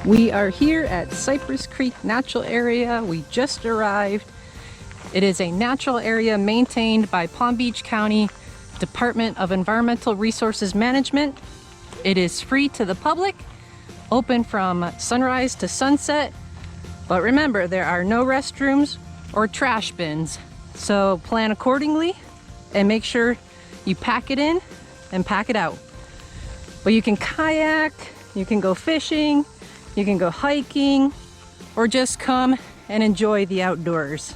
We are here at Cypress Creek Natural Area. We just arrived. It is a natural area maintained by Palm Beach County Department of Environmental Resources Management. It is free to the public, open from sunrise to sunset. But remember, there are no restrooms or trash bins. So plan accordingly and make sure you pack it in and pack it out. But you can kayak, you can go fishing, you can go hiking, or just come and enjoy the outdoors.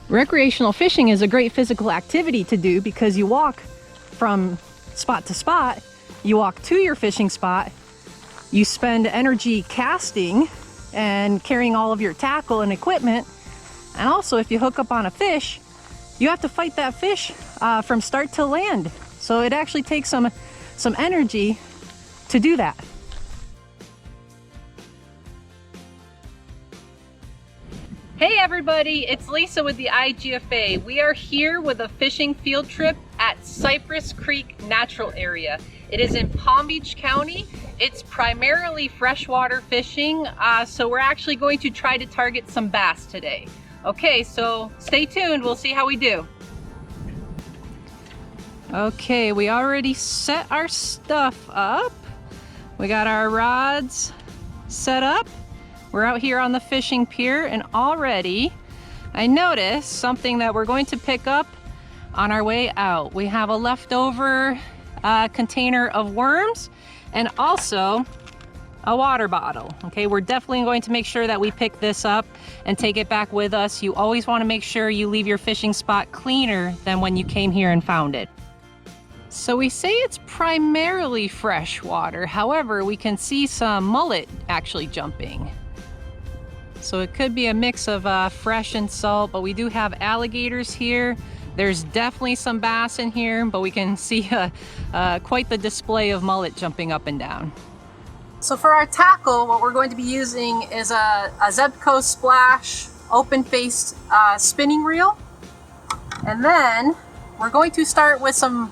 Recreational fishing is a great physical activity to do because you walk from spot to spot, you walk to your fishing spot, you spend energy casting and carrying all of your tackle and equipment, and also if you hook up on a fish, you have to fight that fish from start to land. So it actually takes some energy to do that. Hey everybody, it's Lisa with the IGFA. We are here with a fishing field trip at Cypress Creek Natural Area. It is in Palm Beach County. It's primarily freshwater fishing, so we're actually going to try to target some bass today. Okay, so stay tuned, we'll see how we do. Okay, we already set our stuff up. We got our rods set up. We're out here on the fishing pier, and already I noticed something that we're going to pick up on our way out. We have a leftover container of worms and also a water bottle. Okay, we're definitely going to make sure that we pick this up and take it back with us. You always want to make sure you leave your fishing spot cleaner than when you came here and found it. So we say it's primarily freshwater. However, we can see some mullet actually jumping. So it could be a mix of fresh and salt, but we do have alligators here. There's definitely some bass in here, but we can see quite the display of mullet jumping up and down. So for our tackle, what we're going to be using is a Zebco Splash open-faced spinning reel. And then we're going to start with some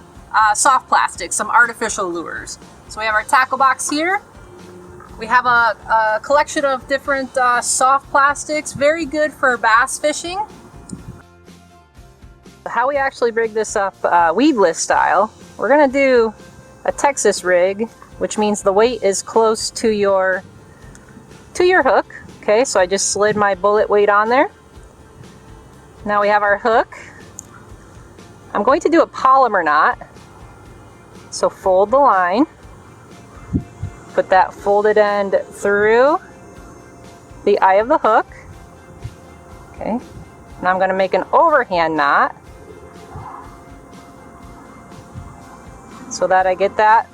soft plastic, some artificial lures. So we have our tackle box here. We have a collection of different soft plastics, very good for bass fishing. How we actually rig this up weedless style, we're gonna do a Texas rig, which means the weight is close to your hook. Okay, so I just slid my bullet weight on there. Now we have our hook. I'm going to do a Palomar knot. So fold the line. Put that folded end through the eye of the hook. Okay. Now I'm going to make an overhand knot so that I get that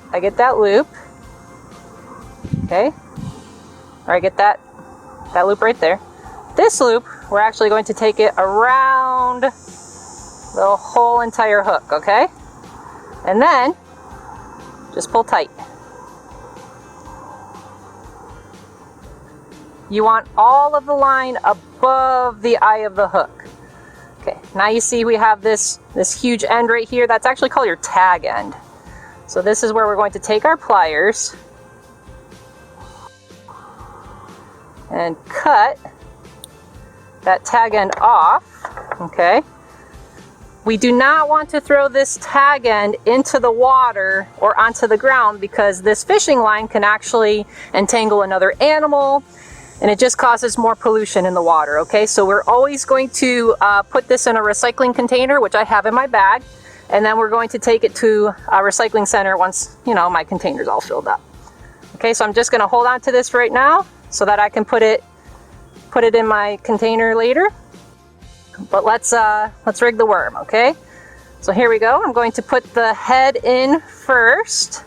loop. Okay. Or I get that loop right there. This loop, we're actually going to take it around the whole entire hook, okay? And then just pull tight. You want all of the line above the eye of the hook. Okay, now you see we have this huge end right here. That's actually called your tag end. So this is where we're going to take our pliers and cut that tag end off, okay? We do not want to throw this tag end into the water or onto the ground because this fishing line can actually entangle another animal, and it just causes more pollution in the water, okay? So we're always going to put this in a recycling container, which I have in my bag, and then we're going to take it to a recycling center once, you know, my container's all filled up. Okay, so I'm just gonna hold on to this right now so that I can put it in my container later. But let's rig the worm, okay? So here we go. I'm going to put the head in first,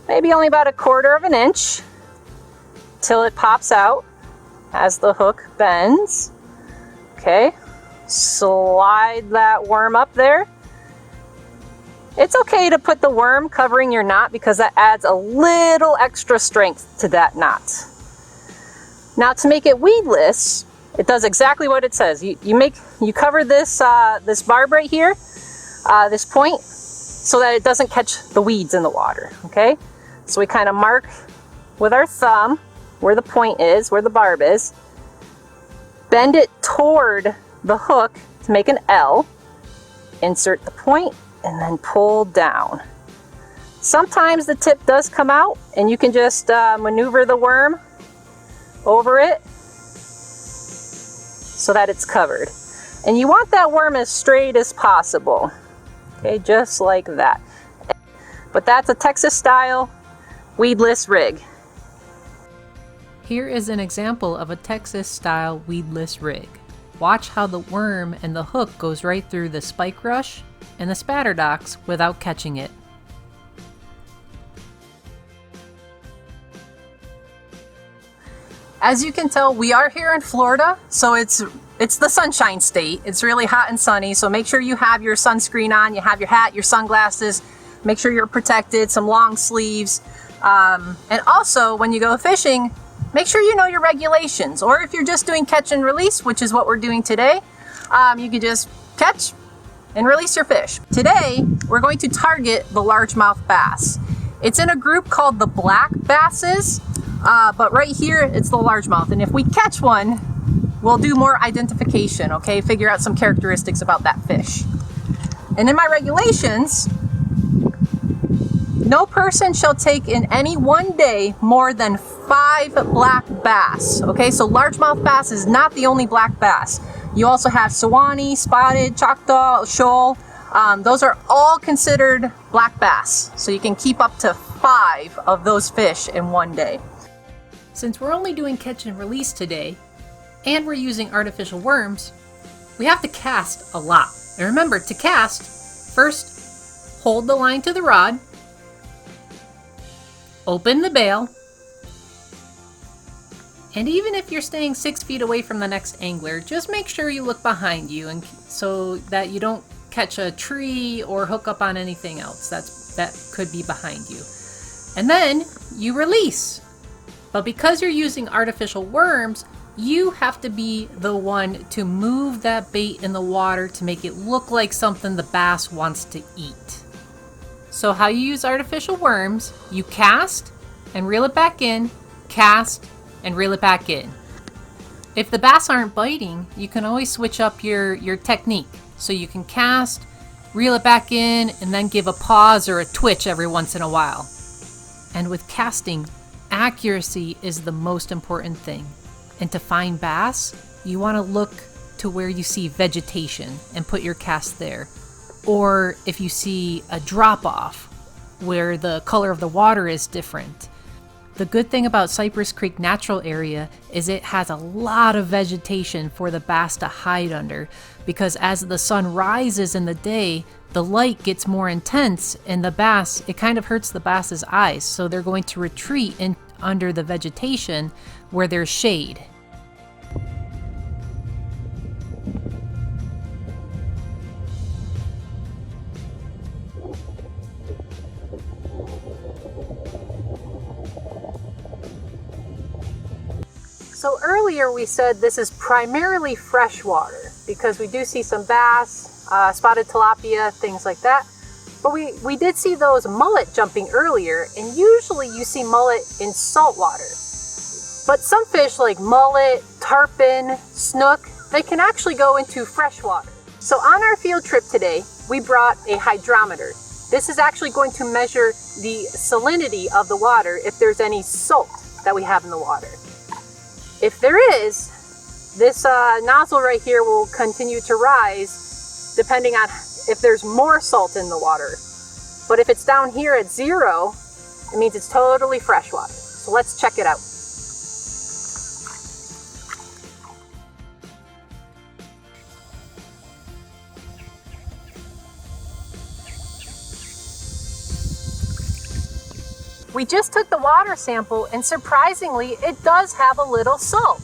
maybe only about 1/4 of an inch, till it pops out as the hook bends. Okay, slide that worm up there. It's okay to put the worm covering your knot because that adds a little extra strength to that knot. Now to make it weedless, it does exactly what it says. You cover this this barb right here, this point, so that it doesn't catch the weeds in the water, okay? So we kind of mark with our thumb where the point is, where the barb is. Bend it toward the hook to make an L. Insert the point and then pull down. Sometimes the tip does come out and you can just maneuver the worm over it so that it's covered. And you want that worm as straight as possible. Okay, just like that. But that's a Texas style weedless rig. Here is an example of a Texas style weedless rig. Watch how the worm and the hook goes right through the spike rush and the spatter docks without catching it. As you can tell, we are here in Florida, so it's the sunshine state. It's really hot and sunny, so make sure you have your sunscreen on, you have your hat, your sunglasses, make sure you're protected, some long sleeves. And also, when you go fishing, make sure you know your regulations, or if you're just doing catch and release, which is what we're doing today, you can just catch and release your fish. Today, we're going to target the largemouth bass. It's in a group called the black basses, but right here, it's the largemouth. And if we catch one, we'll do more identification, okay? Figure out some characteristics about that fish. And in my regulations, no person shall take in any one day more than 5 black bass, okay? So largemouth bass is not the only black bass. You also have Sewanee, spotted, Choctaw, shoal. Those are all considered black bass. So you can keep up to 5 of those fish in one day. Since we're only doing catch and release today, and we're using artificial worms, we have to cast a lot. And remember, to cast, first hold the line to the rod, open the bail, and even if you're staying 6 feet away from the next angler, just make sure you look behind you and so that you don't catch a tree or hook up on anything else that could be behind you. And then you release. But because you're using artificial worms, you have to be the one to move that bait in the water to make it look like something the bass wants to eat. So how you use artificial worms, you cast and reel it back in, cast and reel it back in. If the bass aren't biting, you can always switch up your technique. So you can cast, reel it back in, and then give a pause or a twitch every once in a while. And with casting, accuracy is the most important thing. And to find bass, you want to look to where you see vegetation and put your cast there. Or if you see a drop off where the color of the water is different. The good thing about Cypress Creek Natural Area is it has a lot of vegetation for the bass to hide under, because as the sun rises in the day, the light gets more intense and the bass, it kind of hurts the bass's eyes, so they're going to retreat in under the vegetation where there's shade. So earlier we said this is primarily freshwater because we do see some bass, spotted tilapia, things like that. But we did see those mullet jumping earlier, and usually you see mullet in saltwater. But some fish like mullet, tarpon, snook, they can actually go into freshwater. So on our field trip today, we brought a hydrometer. This is actually going to measure the salinity of the water if there's any salt that we have in the water. If there is, this nozzle right here will continue to rise depending on if there's more salt in the water. But if it's down here at 0, it means it's totally freshwater. So let's check it out. We just took the water sample and surprisingly, it does have a little salt.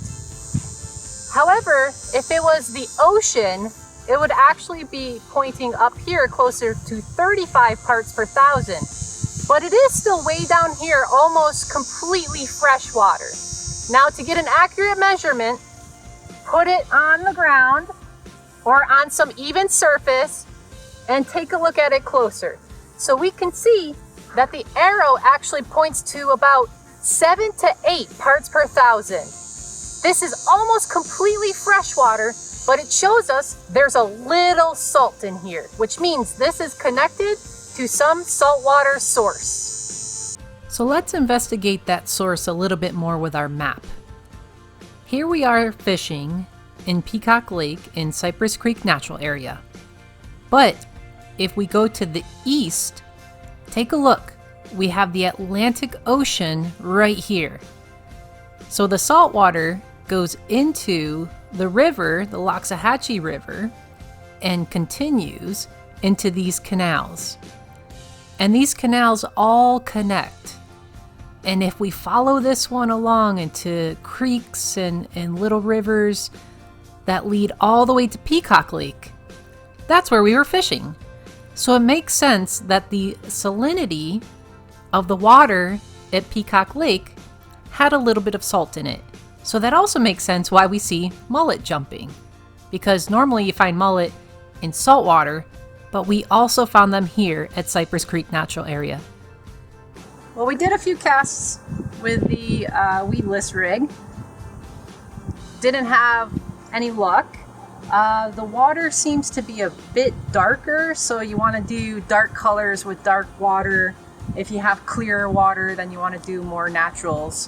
However, if it was the ocean, it would actually be pointing up here closer to 35 parts per thousand. But it is still way down here, almost completely fresh water. Now to get an accurate measurement, put it on the ground or on some even surface and take a look at it closer. So we can see that the arrow actually points to about 7 to 8 parts per thousand. This is almost completely freshwater, but it shows us there's a little salt in here, which means this is connected to some saltwater source. So let's investigate that source a little bit more with our map. Here we are fishing in Peacock Lake in Cypress Creek Natural Area. But if we go to the east, take a look. We have the Atlantic Ocean right here. So the saltwater goes into the river, the Loxahatchee River, and continues into these canals. And these canals all connect. And if we follow this one along into creeks and little rivers that lead all the way to Peacock Lake, that's where we were fishing. So it makes sense that the salinity of the water at Peacock Lake had a little bit of salt in it. So that also makes sense why we see mullet jumping. Because normally you find mullet in saltwater, but we also found them here at Cypress Creek Natural Area. Well, we did a few casts with the weedless rig. Didn't have any luck. The water seems to be a bit darker, so you want to do dark colors with dark water. If you have clearer water, then you want to do more naturals,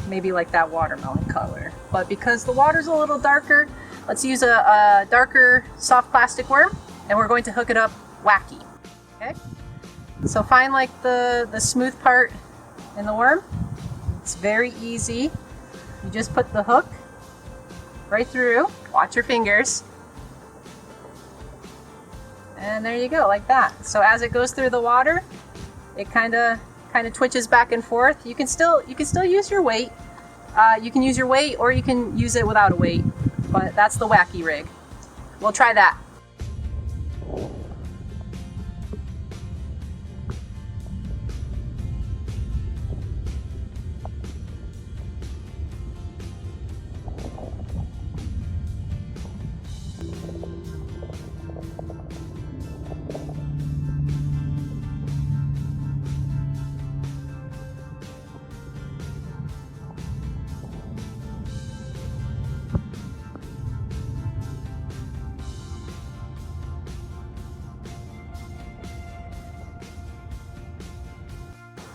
maybe like that watermelon color. But because the water's a little darker, let's use a darker soft plastic worm, and we're going to hook it up wacky. Okay? So find like the smooth part in the worm. It's very easy. You just put the hook right through. Watch your fingers. And there you go, like that. So as it goes through the water, it kind of twitches back and forth. You can still use your weight. You can use your weight, or you can use it without a weight. But that's the wacky rig. We'll try that.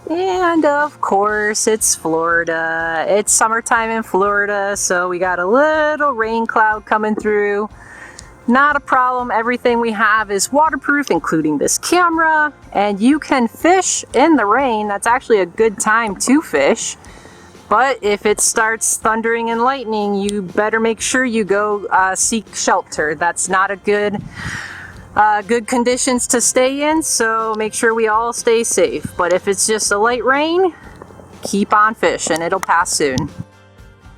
And of course, it's Florida. It's summertime in Florida, so we got a little rain cloud coming through. Not a problem. Everything we have is waterproof, including this camera, and you can fish in the rain. That's actually a good time to fish. But if it starts thundering and lightning, you better make sure you go seek shelter. That's not a good conditions to stay in, so make sure we all stay safe. But if it's just a light rain, keep on fishing. It'll pass soon.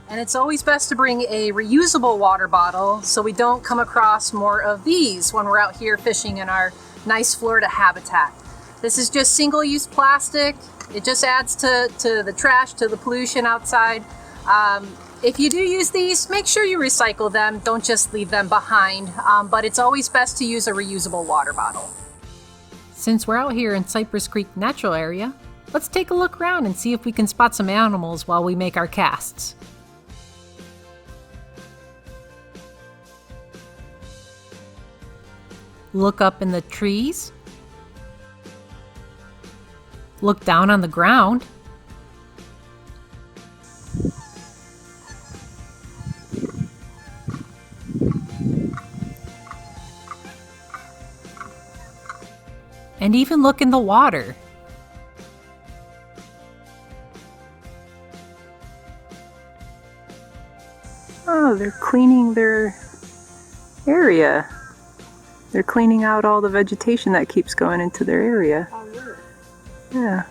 And it's always best to bring a reusable water bottle so we don't come across more of these when we're out here fishing in our nice Florida habitat. This is just single-use plastic. It just adds to the trash, to the pollution outside. If you do use these, make sure you recycle them. Don't just leave them behind. But it's always best to use a reusable water bottle. Since we're out here in Cypress Creek Natural Area, let's take a look around and see if we can spot some animals while we make our casts. Look up in the trees. Look down on the ground. And even look in the water. Oh, they're cleaning their area. They're cleaning out all the vegetation that keeps going into their area. Oh, really? Yeah,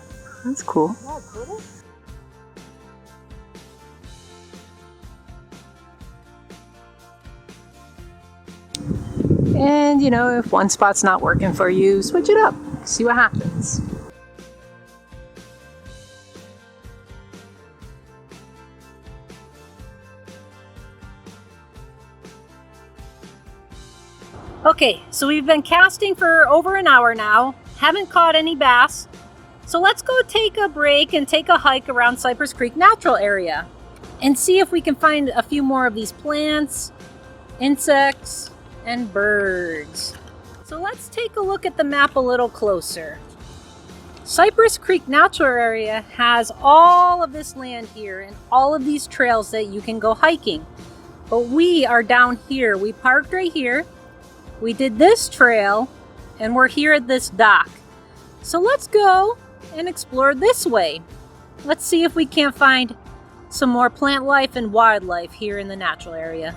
that's cool. Yeah, cool. And you know, if one spot's not working for you, switch it up. See what happens. Okay, so we've been casting for over an hour now. Haven't caught any bass. So let's go take a break and take a hike around Cypress Creek Natural Area and see if we can find a few more of these plants, insects, and birds. So let's take a look at the map a little closer. Cypress Creek Natural Area has all of this land here and all of these trails that you can go hiking. But we are down here. We parked right here. We did this trail and we're here at this dock. So let's go and explore this way. Let's see if we can't find some more plant life and wildlife here in the natural area.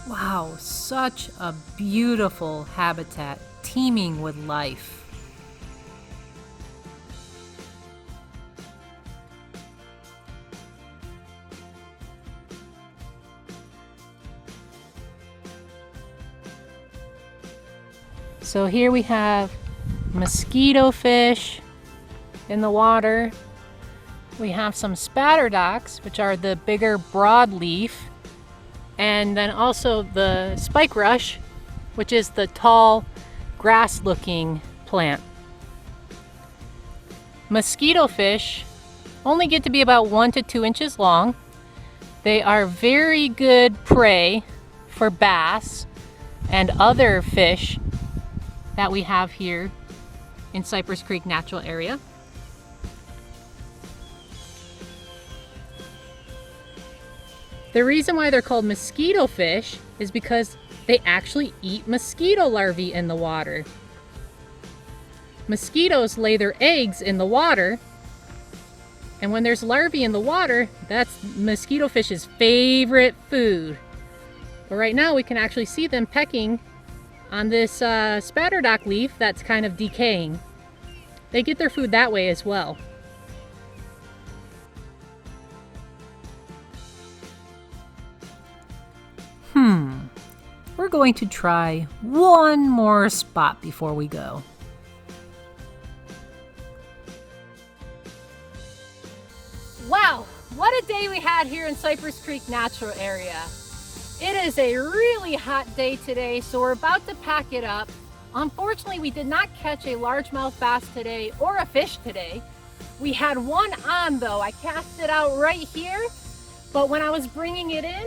Wow, such a beautiful habitat, teeming with life. So here we have mosquito fish in the water. We have some spatterdocs, which are the bigger broadleaf. And then also the spike rush, which is the tall grass-looking plant. Mosquito fish only get to be about 1 to 2 inches long. They are very good prey for bass and other fish that we have here in Cypress Creek Natural Area. The reason why they're called mosquito fish is because they actually eat mosquito larvae in the water. Mosquitoes lay their eggs in the water, and when there's larvae in the water, that's mosquito fish's favorite food. But right now we can actually see them pecking on this spatterdock leaf that's kind of decaying. They get their food that way as well. We're going to try one more spot before we go. Wow, what a day we had here in Cypress Creek Natural Area. It is a really hot day today, so we're about to pack it up. Unfortunately, we did not catch a largemouth bass today or a fish today. We had one on though. I cast it out right here, but when I was bringing it in,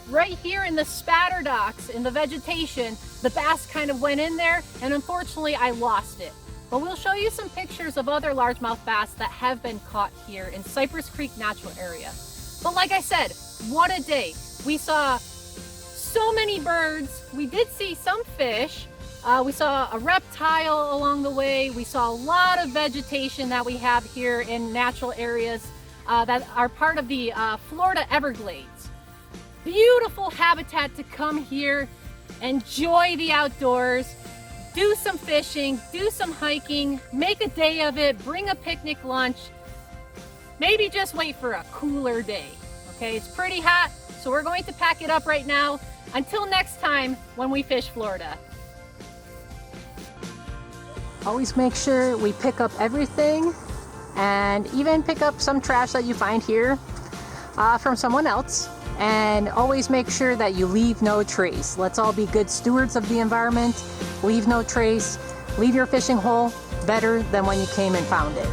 right here in the spatterdocs, in the vegetation, the bass kind of went in there, and unfortunately I lost it. But we'll show you some pictures of other largemouth bass that have been caught here in Cypress Creek Natural Area. But like I said, what a day. We saw so many birds. We did see some fish. We saw a reptile along the way. We saw a lot of vegetation that we have here in natural areas that are part of the Florida Everglades. Beautiful habitat to come here, enjoy the outdoors, do some fishing, do some hiking, make a day of it, bring a picnic lunch. Maybe just wait for a cooler day. Okay, it's pretty hot, so we're going to pack it up right now. Until next time when we fish Florida. Always make sure we pick up everything and even pick up some trash that you find here from someone else. And always make sure that you leave no trace. Let's all be good stewards of the environment. Leave no trace. Leave your fishing hole better than when you came and found it.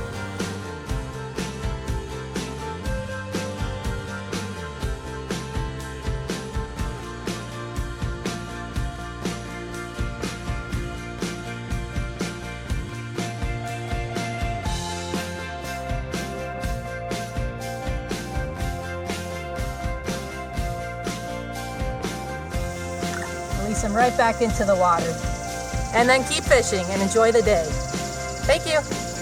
them right back into the water. And then keep fishing and enjoy the day. Thank you.